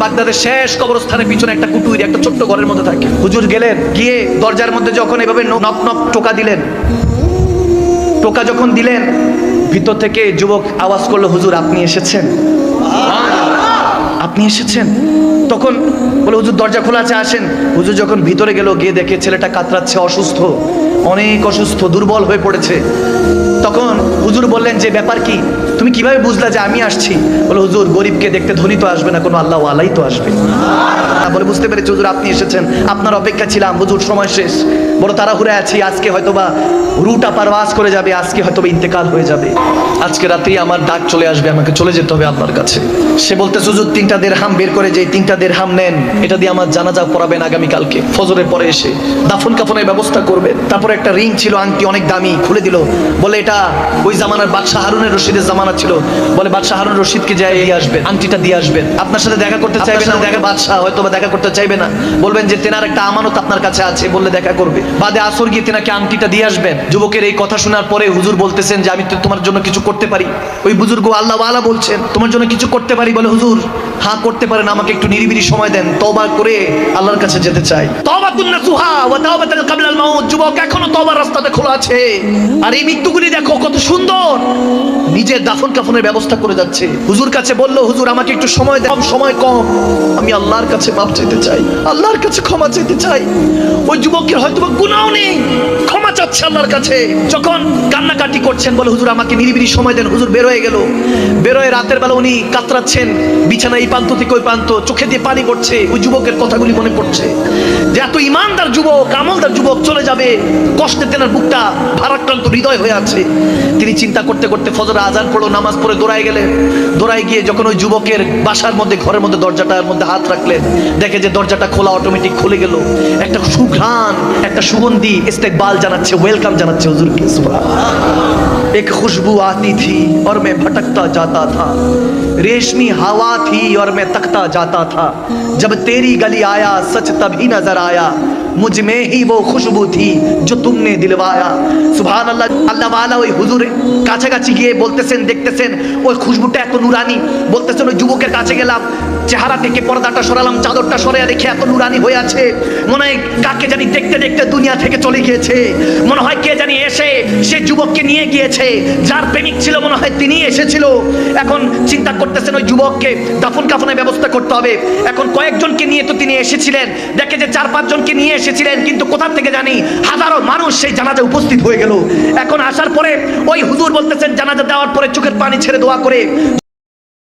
বাগদাদের শেষ কবরস্থানের পিছনে একটা কুটুরি, একটা ছোট্ট ঘরের মধ্যে থাকে। হুজুর গেলেন, গিয়ে দরজার মধ্যে যখন এভাবে নক নক টোকা দিলেন, টোকা যখন দিলেন, ভিতর থেকে যুবক আওয়াজ করলো, হুজুর আপনি এসেছেন, আপনি এসেছেন। তখন বলে, হুজুর দরজা খোলা আছে, আসেন। হুজুর যখন ভিতরে গেল, গিয়ে দেখে ছেলেটা কাতরাচ্ছে, অসুস্থ, অনেক অসুস্থ, দুর্বল হয়ে পড়েছে। তখন হুজুর বললেন যে ব্যাপার কি, তুমি কিভাবে বুঝলা যে আমি আসছি? বলে, হুজুর গরিবকে দেখতে ধনী তো আসবে না, কোনো আল্লাহ ওয়ালাই তো আসবে। বলে, বুঝতে পেরেছি হুজুর আপনি এসেছেন, আপনার অপেক্ষা ছিলাম। হুজুর সময় শেষ, বড় তাড়াহুড়ে আছি, আজকে হয়তোবা রুটা পারওয়াজ করে যাবে, আজকে হয়তোবা ইন্তেকাল হয়ে যাবে, আজকে রাতেই আমার ডাক চলে আসবে, আমাকে চলে যেতে হবে আপনার কাছে। সে বলতে, হুজুর 3টা দিরহাম বের করে, যে 3টা দিরহাম নেন, এটা দিয়ে আমার জানাজা পড়াবেন আগামীকালকে ফজরের পরে এসে, দাফন কাফনের ব্যবস্থা করবেন। তারপরে একটা রিং ছিল, আংটি অনেক দামি, খুলে দিল। বলে, এটা ওই জামানার বাদশাহ হারুনের রশিদের জামানা ছিল। বলে, বাদশাহ হারুন রশিদকে যাই দিয়ে আসবেন, আংটিটা দিয়ে আসবেন। আপনার সাথে দেখা করতে চাইবে না, দেখা বাদশাহ হয়তো বা দেখা করতে চাইবে না, বলবেন যে তেনার একটা আমানত আপনার কাছে আছে, বললে দেখা করবে। বাদে আসর গিয়ে তেনাকে আংটিটা দিয়ে আসবেন। যুবকের এই কথা শোনার পরে হুজুর বলতেছেন যে আমি তো তোমার জন্য কিছু করতে পারি। ওই বুজুর্গ আল্লাহ ওয়ালা বলছেন, তোমার জন্য কিছু করতে পারি? বলে, হুজুর হ্যাঁ করতে পারেন, আমাকে একটু নিরিবিলি সময় দেন, তওবা করে আল্লাহর কাছে যেতে চাই। তওবাতুন নাসুহা ওয়া তাওবাতুন ক্বাবলাল মাউত। যুবক এখনো তওবার রাস্তাটা খোলা আছে। আর এই মৃত্যুগুলি দেখো কত সুন্দর, নিজের দাফন কাফনের ব্যবস্থা করে যাচ্ছে। হুজুর কাছে বলল, হুজুর আমাকে একটু সময় দেন, সময় কম, আমি আল্লাহর কাছে মাপ চাইতে চাই, আল্লাহর কাছে ক্ষমা চাইতে চাই। ওই যুবকের হয়তো গুনাহও নেই, ক্ষমা চাচ্ছে আল্লাহর কাছে। যখন কান্নাকাটি করছেন, বলে, হুজুর আমাকে নিরিবিলি সময় দেন। হুজুর বের হয়ে গেল। বের হয়ে রাতের বেলা উনি কাতরাচ্ছেন, বিছানা এই প্রান্ত থেকে ওই প্রান্ত, চোখে দিয়ে পানি পড়ছে। ওই যুবকের কথাগুলি মনে পড়ছে যে এত ইমানদার যুবক, আমলদার যুবক চলে যাবে, কষ্টে তেনার বুকটা ভারাক্রান্ত হৃদয় হয়ে আছে। তিনি চিন্তা করতে করতে ফজর আজান পড়লো, নামাজ পড়ে দৌড়ায় গেলেন। দৌড়ায় গিয়ে যখন ওই যুবকের বাসার মধ্যে, ঘরের মধ্যে দরজাটার মধ্যে হাত রাখলেন, দেখে যে দরজাটা খোলা, অটোমেটিক খুলে গেল। একটা সুঘ্রাণ, একটা সুগন্ধি ইস্তেকবাল জানাচ্ছে, ওয়েলকাম জানাচ্ছে হুজুরকে। সুবহানাল্লাহ। एक खुशबू आती थी और मैं भटकता जाता था, रेशमी हवा थी और मैं तकता जाता था, जब तेरी गली आया सच तभी नजर आया, मुझ में ही वो खुशबू थी जो तुमने दिलवाया। সুবহানাল্লাহ। আল্লাহ ওয়ালা ওই হুজুরের কাছাকাছি গিয়ে বলতেছেন, দেখতেছেন ওই খুশবুটা এত নুরানি। বলতেছেন ওই যুবকের কাছে গেলাম, চেহারা থেকে পর্দাটা সরালাম, চাদরটা সরিয়ে দেখে এত নুরানি হয়ে আছে, মনে হয় কাকে জানি দেখতে দেখতে দুনিয়া থেকে চলে গিয়েছে, মনে হয় কে জানি এসে সে যুবককে নিয়ে গিয়েছে, যার প্রেমিক ছিল মনে হয় তিনি এসেছিল। এখন চিন্তা করতেছেন ওই যুবককে দাফন কাফনের ব্যবস্থা করতে হবে। এখন কয়েকজনকে নিয়ে তো তিনি এসেছিলেন, দেখে যে 4-5 জনকে নিয়ে এসেছিলেন, কিন্তু কোথা থেকে জানি হাজারো মানুষ সেই জানাজা উপস্থিত হয়ে গেল। এখন আসার পরে ওই হুজুর বলতেছেন, জানাজা দেওয়ার পরে চোখের পানি ছেড়ে দোয়া করে